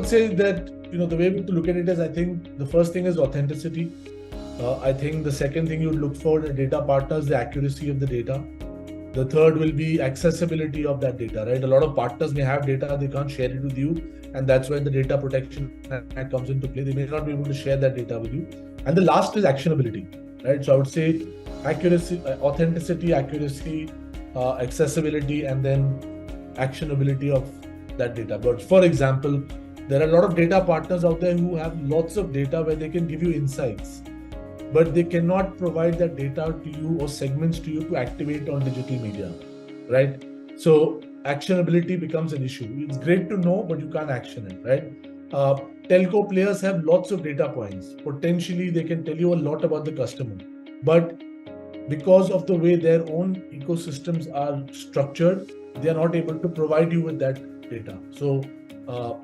would say that, the way to look at it is, I think the first thing is authenticity. I think the second thing you'd look for in data partners, the accuracy of the data. The third will be accessibility of that data, right? A lot of partners may have data, they can't share it with you. And that's where the data protection act comes into play. They may not be able to share that data with you. And the last is actionability, right? So I would say accuracy, authenticity, accuracy, accessibility, and then actionability of that data. But for example, there are a lot of data partners out there who have lots of data where they can give you insights, but they cannot provide that data to you or segments to you to activate on digital media, right? So actionability becomes an issue. It's great to know, but you can't action it, right? Telco players have lots of data points. Potentially, they can tell you a lot about the customer, but because of the way their own ecosystems are structured, they are not able to provide you with that data. So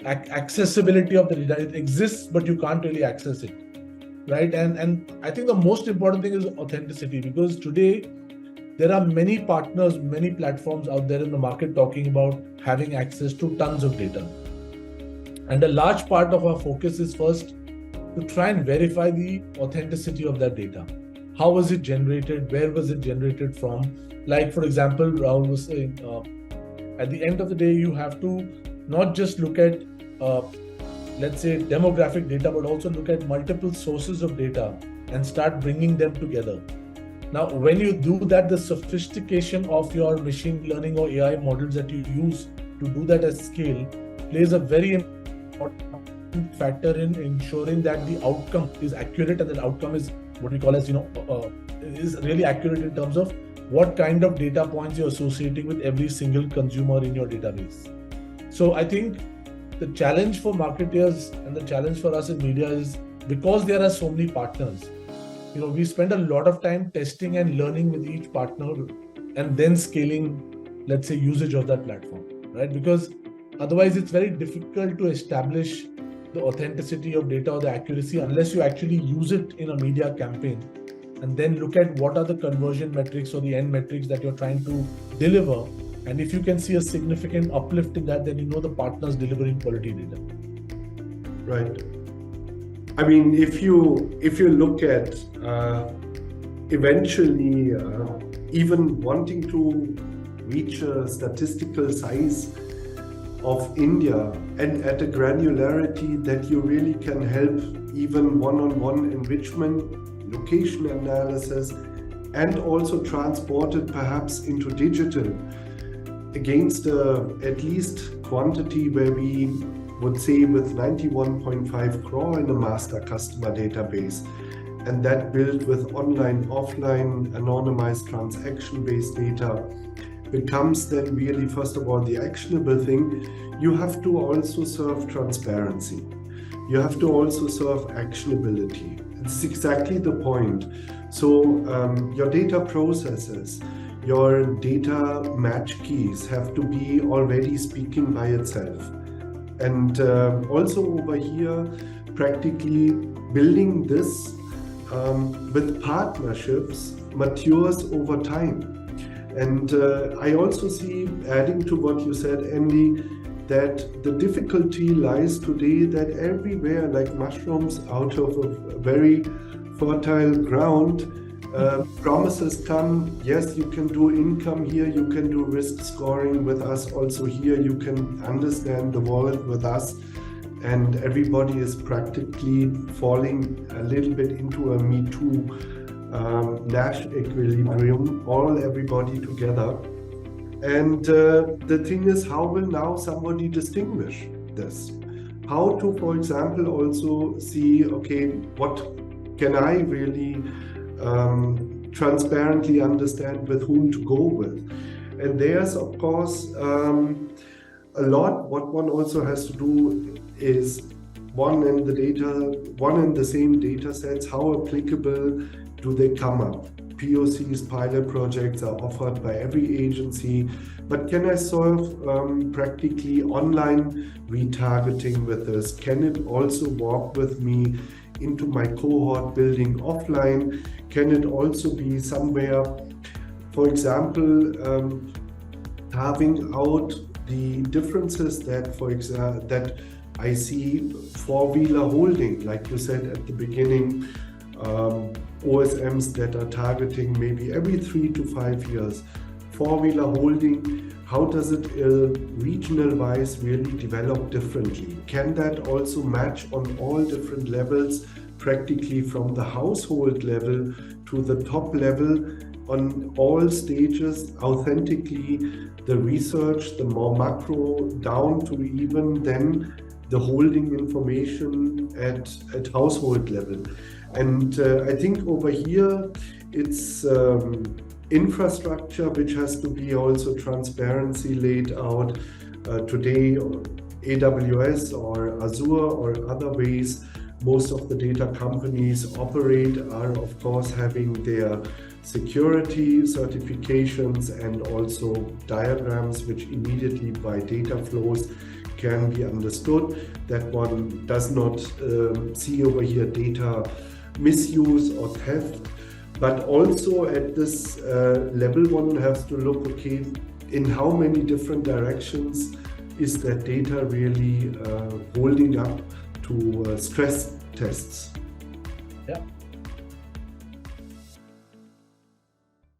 accessibility of the data, it exists, but you can't really access it, right? And I think the most important thing is authenticity, because today there are many partners, many platforms out there in the market talking about having access to tons of data. And a large part of our focus is first to try and verify the authenticity of that data. How was it generated? Where was it generated from? Like, for example, Rahoul was saying, at the end of the day, you have to not just look at, let's say, demographic data, but also look at multiple sources of data and start bringing them together. Now, when you do that, the sophistication of your machine learning or AI models that you use to do that at scale plays a very important factor in ensuring that the outcome is accurate, and that outcome is what we call as, is really accurate in terms of what kind of data points you're associating with every single consumer in your database. So I think the challenge for marketers and the challenge for us in media is, because there are so many partners, we spend a lot of time testing and learning with each partner and then scaling, let's say, usage of that platform, right? Because otherwise it's very difficult to establish the authenticity of data or the accuracy unless you actually use it in a media campaign and then look at what are the conversion metrics or the end metrics that you're trying to deliver. And if you can see a significant uplift in that, then the partner's delivering quality data. Right. I mean, if you look at eventually even wanting to reach a statistical size of India and at a granularity that you really can help even one-on-one enrichment, location analysis, and also transport it perhaps into digital against at least quantity where we would say with 91.5 crore in a master customer database, and that built with online, offline, anonymized transaction-based data becomes then really, first of all, the actionable thing. You have to also serve transparency. You have to also serve actionability. It's exactly the point. So your data processes, your data match keys have to be already speaking by itself. And also over here, practically building this with partnerships matures over time. And I also see, adding to what you said, Andy, that the difficulty lies today that everywhere, like mushrooms out of a very fertile ground, promises come. Yes, you can do income here, you can do risk scoring with us. Also here, you can understand the wallet with us. And everybody is practically falling a little bit into a Me Too Nash equilibrium, everybody together. And the thing is, how will now somebody distinguish this? How to, for example, also see, okay, what can I really transparently understand with whom to go with? And there's, of course, a lot. What one also has to do is one and the same data sets, how applicable do they come up? POCs, pilot projects are offered by every agency, but can I solve practically online retargeting with this? Can it also walk with me into my cohort building offline? Can it also be somewhere, for example, carving out the differences that, for example, that I see four-wheeler holding, like you said at the beginning, OSMs that are targeting maybe every 3 to 5 years. Four-wheeler holding, how does it regional-wise really develop differently? Can that also match on all different levels, practically from the household level to the top level, on all stages, authentically, the research, the more macro, down to even then the holding information at household level? And I think over here, it's infrastructure which has to be also transparency laid out. Today, AWS or Azure or other ways, most of the data companies operate are of course having their security certifications and also diagrams which immediately by data flows can be understood, that one does not see over here data misuse or theft. But also at this level, one has to look, okay, in how many different directions is that data really holding up to stress tests? Yeah.